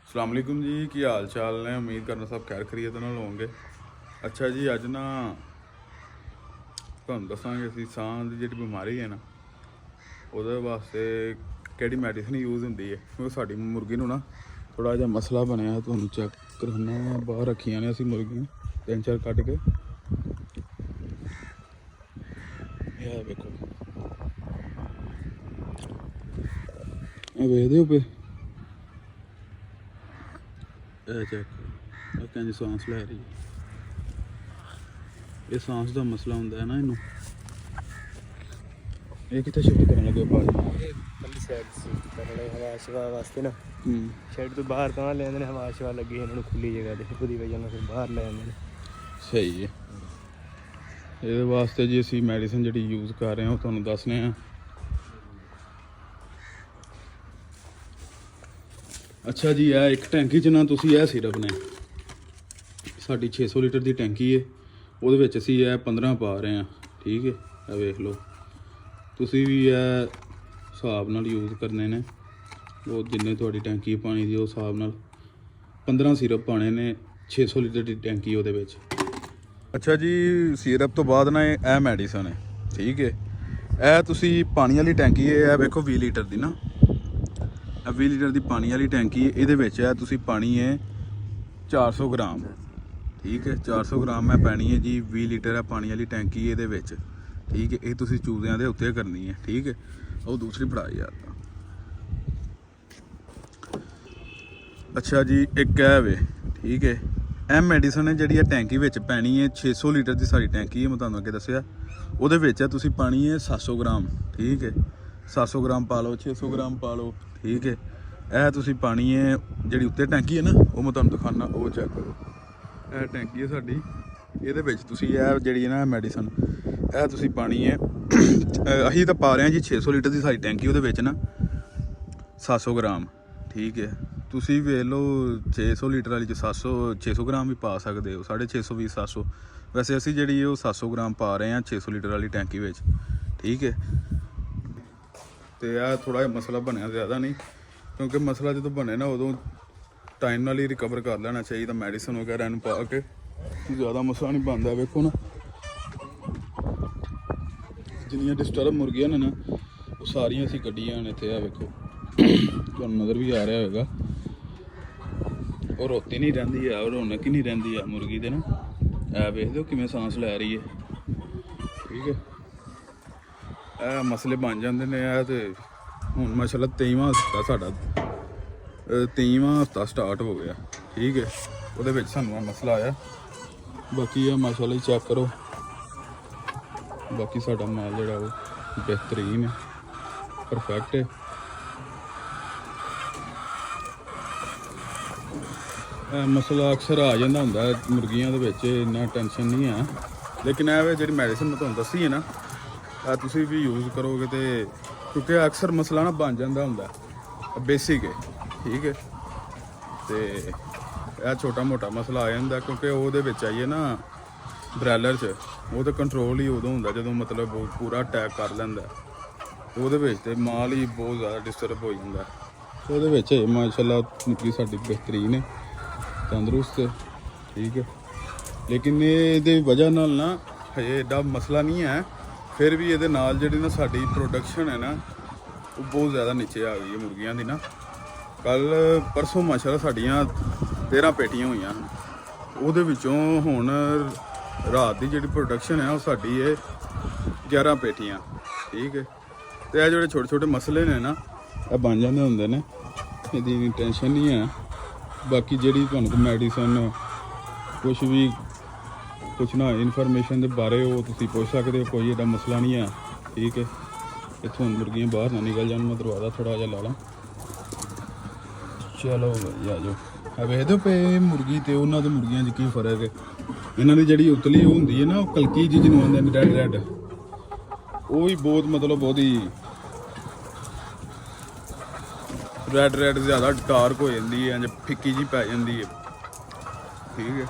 अस्सलाम वालेकुम जी, की हाल चाल ने। उम्मीद करना सब खैर खरीत नाल होंगे। अच्छा जी, अज ना तुहानूं दसांगे असीं साह दी जिहड़ी बीमारी है ना ਉਹਦੇ वास्ते ਕਿਹੜੀ ਮੈਡੀਸਨ यूज़ ਹੁੰਦੀ है। क्योंकि साडी मुर्गी ਨੂੰ ना थोड़ा जिहा मसला बनया, तुहानूं चैक कराना। बाहर रखियां ने असीं मुर्गियां 3-4 कट के। यह देखो, वेखदे हो पे चेक करो, किंज सांस लै रही है। ये सांस का मसला होंदा है ना इनू। ये कितने शिफ्ट करने लगे पाजी? पल्ली साइड शिफ्ट करने हवा शवा वास्ते ना शेड तो बाहर कहाँ ले आंदे ने, हवा शवा लगी इन्होंने खुली जगह ते ओदी वजह नाल फिर बाहर ले आंदे ने। सही है। ये वास्ते जी असीं मैडिसन जिहड़ी यूज़ कर रहे हैं वो तुहानूं दसने हैं। अच्छा जी, यह एक टैंकी च ना तुसीं यह सिरप ने, साडी 600 लीटर की टैंकी है, ਉਹਦੇ ਵਿੱਚ ਅਸੀਂ ਇਹ 15 ਪਾ ਰਹੇ ਹਾਂ। ठीक है, ਇਹ ਵੇਖ ਲਓ। ਤੁਸੀਂ ਵੀ ਇਹ ਹਿਸਾਬ ਨਾਲ ਯੂਜ਼ ਕਰਨੇ ਨੇ। ਉਹ ਜਿੰਨੇ ਤੁਹਾਡੀ ਟੈਂਕੀ ਪਾਣੀ ਦੀ ਉਸ ਹਿਸਾਬ ਨਾਲ 15 ਸਿਰਪ ਪਾਣੇ ਨੇ 600 ਲੀਟਰ ਦੀ ਟੈਂਕੀ ਉਹਦੇ ਵਿੱਚ। ਅੱਛਾ ਜੀ, ਸਿਰਪ ਤੋਂ ਬਾਅਦ ਨਾ ਇਹ ਮੈਡੀਸਨ ਹੈ। ਠੀਕ ਹੈ, ਇਹ ਤੁਸੀਂ ਪਾਣੀ ਵਾਲੀ ਟੈਂਕੀ ਹੈ, ਇਹ ਵੇਖੋ 20 ਲੀਟਰ ਦੀ ਨਾ, ਇਹ 20 ਲੀਟਰ ਦੀ ਪਾਣੀ ਵਾਲੀ ਟੈਂਕੀ ਹੈ। ਇਹਦੇ ਵਿੱਚ ਇਹ ਤੁਸੀਂ ਪਾਣੀ ਹੈ 400 ਗ੍ਰਾਮ। ठीक है, 400 ग्राम मैं पैनी है जी। 20 लीटर है पानी वाली टैंकी ये विच। ठीक है, ये तुसीं चूज़ियां दे उत्ते करनी है। ठीक है, वो दूसरी फड़ा यार। अच्छा जी, एक है वे। ठीक है, ਇਹ ਮੈਡੀਸਨ है जी टैंकी विच पैनी है 600 लीटर की सारी टैंकी है। मैं तुहानूं अगे दस्सिया ਉਹਦੇ ਵਿੱਚ है तुसीं पानी है 700 ग्राम। ठीक है, 700 ग्राम पा लो, 600 ग्राम पा लो। ठीक है, ਇਹ ਤੁਸੀਂ ਪਾਣੀ है ਜਿਹੜੀ ਉੱਤੇ ਟੈਂਕੀ है ना, वो मैं तुहानूं दिखाना। वो चेक करो, ਇਹ ਟੈਂਕੀ ਹੈ ਸਾਡੀ। ਇਹਦੇ ਵਿੱਚ ਤੁਸੀਂ ਇਹ ਜਿਹੜੀ ਨਾ ਮੈਡੀਸਨ ਇਹ ਤੁਸੀਂ ਪਾਣੀ ਹੈ। ਅਸੀਂ ਤਾਂ ਪਾ ਰਹੇ ਹਾਂ ਜੀ 600 ਲੀਟਰ ਦੀ ਸਾਡੀ ਟੈਂਕੀ, ਉਹਦੇ ਵਿੱਚ ਨਾ 700 ਗ੍ਰਾਮ। ਠੀਕ ਹੈ, ਤੁਸੀਂ ਵੇਖ ਲਓ 600 ਲੀਟਰ ਵਾਲੀ 'ਚ 600 ਗ੍ਰਾਮ ਵੀ ਪਾ ਸਕਦੇ ਹੋ, 650 ਵੀ 700। ਵੈਸੇ ਅਸੀਂ ਜਿਹੜੀ ਉਹ 700 ਗ੍ਰਾਮ ਪਾ ਰਹੇ ਹਾਂ 600 ਲੀਟਰ ਵਾਲੀ ਟੈਂਕੀ ਵਿੱਚ। ਠੀਕ ਹੈ, ਤੇ ਇਹ ਥੋੜ੍ਹਾ ਜਿਹਾ ਮਸਲਾ ਬਣਿਆ, ਜ਼ਿਆਦਾ ਨਹੀਂ, ਕਿਉਂਕਿ ਮਸਲਾ ਜਦੋਂ ਬਣੇ ਨਾ ਉਦੋਂ टाइम नाल ही रिकवर कर लेना चाहिए मैडिसन वगैरह इन्हूं पा के। ज़्यादा मसला नहीं बनता। वेखो ना, जिन्नियां डिस्टर्ब मुर्गियां ने ना वो सारियां असीं कड्ढियां ने इत्थे। आ वेखो, तुहानूं नज़र भी आ रहा होगा, और रोती नहीं रहिंदी है, और रौनक ही नहीं रहिंदी है मुर्गी दे ना। ऐ वेखदे हो किवें सांस लै रही है। ठीक है, ਇਹ मसले बन जाते हैं। ते हुण माशाअल्लाह 23वां हफ्ता साडा 23वां हफ्ता स्टार्ट हो गया। ठीक है, ਉਹਦੇ ਵਿੱਚ ਸਾਨੂੰ ਇਹ ਮਸਲਾ ਆਇਆ। ਬਾਕੀ ਇਹ ਮਾਸ਼ਾਅੱਲਾ ਹੀ ਚੈੱਕ ਕਰੋ। ਬਾਕੀ ਸਾਡਾ ਮਾਲ ਜਿਹੜਾ ਉਹ ਬਿਹਤਰੀਨ ਹੈ, ਪਰਫੈਕਟ ਹੈ। ਇਹ ਮਸਲਾ ਅਕਸਰ ਆ ਜਾਂਦਾ ਹੁੰਦਾ ਮੁਰਗੀਆਂ ਦੇ ਵਿੱਚ, ਇੰਨਾ ਟੈਨਸ਼ਨ ਨਹੀਂ ਹੈ। ਲੇਕਿਨ ਇਹ ਜਿਹੜੀ ਮੈਡੀਸਨ ਮੈਂ ਤੁਹਾਨੂੰ ਦੱਸੀ ਹੈ ਨਾ, ਇਹ ਤੁਸੀਂ ਵੀ ਯੂਜ਼ ਕਰੋਗੇ ਤੇ, ਕਿਉਂਕਿ ਅਕਸਰ ਮਸਲਾ ਨਾ ਬਣ ਜਾਂਦਾ ਹੁੰਦਾ, ਬੇਸਿਕ ਹੈ। ठीक है, तो यह छोटा मोटा मसला आ जाता, क्योंकि वो आइए ना ब्रैलर च वो तो कंट्रोल ही उदों होंदा जदों मतलब पूरा अटैक कर लैंदा। वो माल ही बहुत ज़्यादा डिस्टर्ब हो जाता है। वो माशाअल्लाह मुर्गी साडी बेहतरीन है, तंदरुस्त है। ठीक है, लेकिन ये वजह नाल ना हजे एडा मसला नहीं है। फिर भी ये नाल जिहड़ी ना साडी प्रोडक्शन है ना वो बहुत ज़्यादा नीचे आ गई है मुर्गियां दी ना। कल परसों माशाअल्लाह साड़ियाँ 13 पेटियां हुई हैं। ਉਹਦੇ ਵਿੱਚੋਂ ਹੁਣ ਰਾਤ ਦੀ ਜਿਹੜੀ ਪ੍ਰੋਡਕਸ਼ਨ ਹੈ ਉਹ ਸਾਡੀ ਹੈ 11 ਪੇਟੀਆਂ। ਠੀਕ ਹੈ, ਤੇ ਇਹ ਜਿਹੜੇ ਛੋਟੇ ਛੋਟੇ ਮਸਲੇ ਨੇ ਨਾ ਇਹ ਬਣ ਜਾਂਦੇ ਹੁੰਦੇ ਨੇ, ਇਹਦੀ ਟੈਨਸ਼ਨ ਨਹੀਂ ਹੈ। ਬਾਕੀ ਜਿਹੜੀ ਤੁਹਾਨੂੰ ਮੈਡੀਸਨ ਕੁਛ ਨਾ ਇਨਫੋਰਮੇਸ਼ਨ ਦੇ ਬਾਰੇ ਉਹ ਤੁਸੀਂ ਪੁੱਛ ਸਕਦੇ ਹੋ, ਕੋਈ ਇਹਦਾ ਮਸਲਾ ਨਹੀਂ ਹੈ। ਠੀਕ ਹੈ, ਇੱਥੋਂ ਮੁਰਗੀਆਂ ਬਾਹਰ ਨਾ ਨਿਕਲ ਜਾਣ। ਮੈਂ ਦਰਵਾਜ਼ਾ ਥੋੜ੍ਹਾ ਜਿਹਾ ਲਾ ਲਾਂ। चलो भाई आ जाओ। वेखदे पे मुर्गी तो उन्होंने मुर्गियां च की फर्क है। इन्हों की जी उतली होंगी है ना, कलकी जी जिन्होंने आते हैं रैड रैड, वो भी बहुत मतलब बहुत ही रैड रैड ज़्यादा डार्क हो जाती है, इंज फिक्की जी पै जाती है। ठीक है,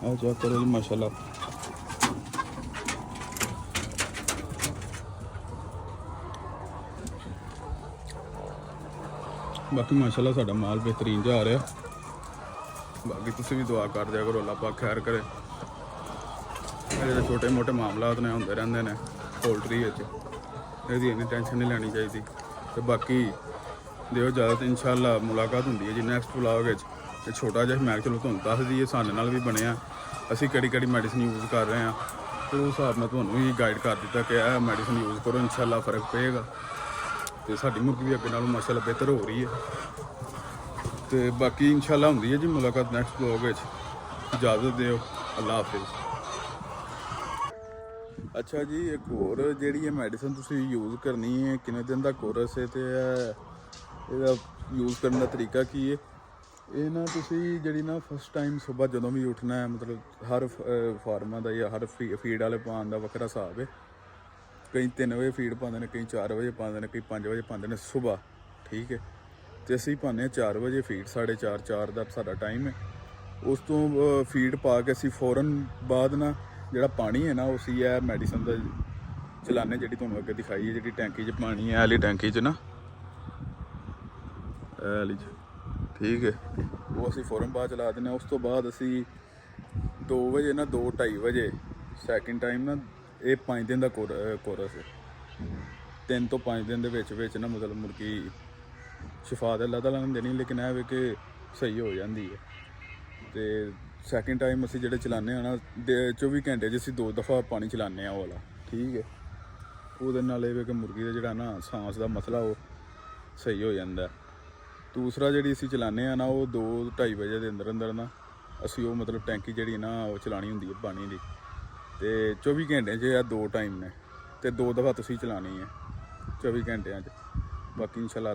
आ चेक करो जी माशाअल्लाह। ਬਾਕੀ ਮਾਸ਼ਾਅੱਲਾ ਸਾਡਾ ਮਾਲ ਬਿਹਤਰੀਨ ਜਾ ਰਿਹਾ। ਬਾਕੀ ਤੁਸੀਂ ਵੀ ਦੁਆ ਕਰ ਦਿਆ ਕਰੋ, ਅੱਲਾਹ ਪਾਕ ਖੈਰ ਕਰੇ। ਇਹ ਜਿਹੜੇ ਛੋਟੇ ਮੋਟੇ ਮਾਮਲਾਤ ਨੇ ਹੁੰਦੇ ਰਹਿੰਦੇ ਨੇ ਪੋਲਟਰੀ ਵਿੱਚ, ਇਹਦੀ ਇੰਨੀ ਟੈਨਸ਼ਨ ਨਹੀਂ ਲੈਣੀ ਚਾਹੀਦੀ। ਤੇ ਬਾਕੀ ਦਿਓ ਜ਼ਿਆਦਾ ਇਨਸ਼ਾਅੱਲਾ ਮੁਲਾਕਾਤ ਹੁੰਦੀ ਹੈ ਜੀ ਨੈਕਸਟ ਵਲੌਗ ਵਿੱਚ। ਤੇ ਛੋਟਾ ਜਿਹਾ ਮੈਂ ਚਲੋ ਤੁਹਾਨੂੰ ਦੱਸ ਦਈਏ ਸਾਡੇ ਨਾਲ ਵੀ ਬਣਿਆ, ਅਸੀਂ ਕਿਹੜੀ ਮੈਡੀਸਨ ਯੂਜ਼ ਕਰ ਰਹੇ ਹਾਂ, ਤੇ ਉਸ ਹਿਸਾਬ ਨਾਲ ਤੁਹਾਨੂੰ ਵੀ ਗਾਈਡ ਕਰ ਦਿੱਤਾ ਕਿ ਇਹ ਮੈਡੀਸਨ ਯੂਜ਼ ਕਰੋ, ਇਨਸ਼ਾਅੱਲਾ ਫ਼ਰਕ ਪਏਗਾ। ਤੇ ਸਾਡੀ ਮੁਰਗੀ ਵੀ ਅੱਗੇ ਨਾਲੋਂ ਮਾਸ਼ਾਅੱਲਾ ਬਿਹਤਰ ਹੋ ਰਹੀ ਹੈ। ਤੇ ਬਾਕੀ ਇਨਸ਼ਾਅੱਲਾ ਹੁੰਦੀ ਹੈ ਜੀ ਮੁਲਾਕਾਤ ਨੈਕਸਟ ਵਲੌਗ ਵਿੱਚ। ਇਜਾਜ਼ਤ ਦਿਓ, ਅੱਲਾ ਹਾਫਿਜ਼। ਅੱਛਾ ਜੀ, ਇੱਕ ਹੋਰ ਜਿਹੜੀ ਇਹ ਮੈਡੀਸਨ ਤੁਸੀਂ ਯੂਜ਼ ਕਰਨੀ ਹੈ, ਕਿੰਨੇ ਦਿਨ ਦਾ ਕੋਰਸ ਹੈ, ਤੇ ਇਹਦਾ ਯੂਜ਼ ਕਰਨ ਦਾ ਤਰੀਕਾ ਕੀ ਹੈ। ਇਹ ਨਾ ਤੁਸੀਂ ਜਿਹੜੀ ਨਾ ਫਸਟ ਟਾਈਮ ਸੁਬਾਹ ਜਦੋਂ ਵੀ ਉੱਠਣਾ ਹੈ, ਮਤਲਬ ਹਰ ਫਾਰਮਾਂ ਦਾ ਜਾਂ ਹਰ ਫੀਡ ਵਾਲੇ ਪਾਉਣ ਦਾ ਵੱਖਰਾ ਹਿਸਾਬ ਹੈ। ਕਈ 3 ਵਜੇ ਫੀਡ ਪਾਉਂਦੇ ਨੇ, ਕਈ 4 ਵਜੇ ਪਾਉਂਦੇ ਨੇ, ਕਈ 5 ਵਜੇ ਪਾਉਂਦੇ ਨੇ ਸੁਬਾਹ, ਠੀਕ ਹੈ। ਤੇ ਅਸੀਂ ਪਾਉਂਦੇ ਹਾਂ 4 ਵਜੇ ਫੀਡ, 4:30 ਦਾ ਸਾਡਾ ਟਾਈਮ ਹੈ। ਉਸ ਤੋਂ ਫੀਡ ਪਾ ਕੇ ਅਸੀਂ ਫੌਰਨ ਬਾਅਦ ਨਾ ਜਿਹੜਾ ਪਾਣੀ ਹੈ ਨਾ ਉਹ ਅਸੀਂ ਇਹ ਮੈਡੀਸਨ ਦਾ ਚਲਾਨੇ, ਜਿਹੜੀ ਤੁਹਾਨੂੰ ਅੱਗੇ ਦਿਖਾਈ ਹੈ, ਜਿਹੜੀ ਟੈਂਕੀ 'ਚ ਪਾਣੀ ਹੈ, ਇਹ ਵਾਲੀ ਟੈਂਕੀ 'ਚ ਨਾ, ਇਹ ਵਾਲੀ 'ਚ, ਠੀਕ ਹੈ। ਉਹ ਅਸੀਂ ਫੌਰਨ ਬਾਅਦ ਚਲਾ ਦਿੰਦੇ ਹਾਂ। ਉਸ ਤੋਂ ਬਾਅਦ ਅਸੀਂ 2 ਵਜੇ ਨਾ 2-2:30 ਵਜੇ ਸੈਕਿੰਡ ਟਾਈਮ ਨਾ, ਇਹ 5 ਦਿਨ ਦਾ ਕੋਰਸ ਹੈ। 3 ਤੋਂ 5 ਦਿਨ ਦੇ ਵਿੱਚ ਨਾ ਮਤਲਬ ਮੁਰਗੀ ਸ਼ਿਫਾ ਤਾਂ ਅੱਲਾਹ ਤਾਲਾ ਨੇ ਦੇਣੀ, ਲੇਕਿਨ ਇਹ ਵੇ ਕਿ ਸਹੀ ਹੋ ਜਾਂਦੀ ਹੈ। ਤੇ ਸੈਕਿੰਡ ਟਾਈਮ ਅਸੀਂ ਜਿਹੜੇ ਚਲਾਉਂਦੇ ਹਾਂ ਨਾ 24 ਘੰਟੇ 'ਚ ਅਸੀਂ 2 ਦਫਾ ਪਾਣੀ ਚਲਾਉਂਦੇ ਹਾਂ ਉਹ ਵਾਲਾ, ਠੀਕ ਹੈ। ਉਹਦੇ ਨਾਲ ਇਹ ਵੇ ਕਿ ਮੁਰਗੀ ਦਾ ਜਿਹੜਾ ਨਾ ਸਾਂਸ ਦਾ ਮਸਲਾ ਉਹ ਸਹੀ ਹੋ ਜਾਂਦਾ। ਦੂਸਰਾ ਜਿਹੜੀ ਅਸੀਂ ਚਲਾਉਂਦੇ ਹਾਂ ਨਾ ਉਹ 2-2:30 ਵਜੇ ਦੇ ਅੰਦਰ ਨਾ ਅਸੀਂ ਉਹ ਮਤਲਬ ਟੈਂਕੀ ਜਿਹੜੀ ਨਾ ਉਹ ਚਲਾਉਣੀ ਹੁੰਦੀ ਹੈ ਪਾਣੀ ਦੀ। ਤੇ 24 ਘੰਟੇ 'ਚ ਇਹ 2 ਟਾਈਮ ਨੇ, ਤੇ 2 ਦਫਾ ਤੁਸੀਂ ਚਲਾਉਣੀ ਹੈ 24 ਘੰਟਿਆਂ 'ਚ। ਬਾਕੀ ਇਨਸ਼ਾਅੱਲਾ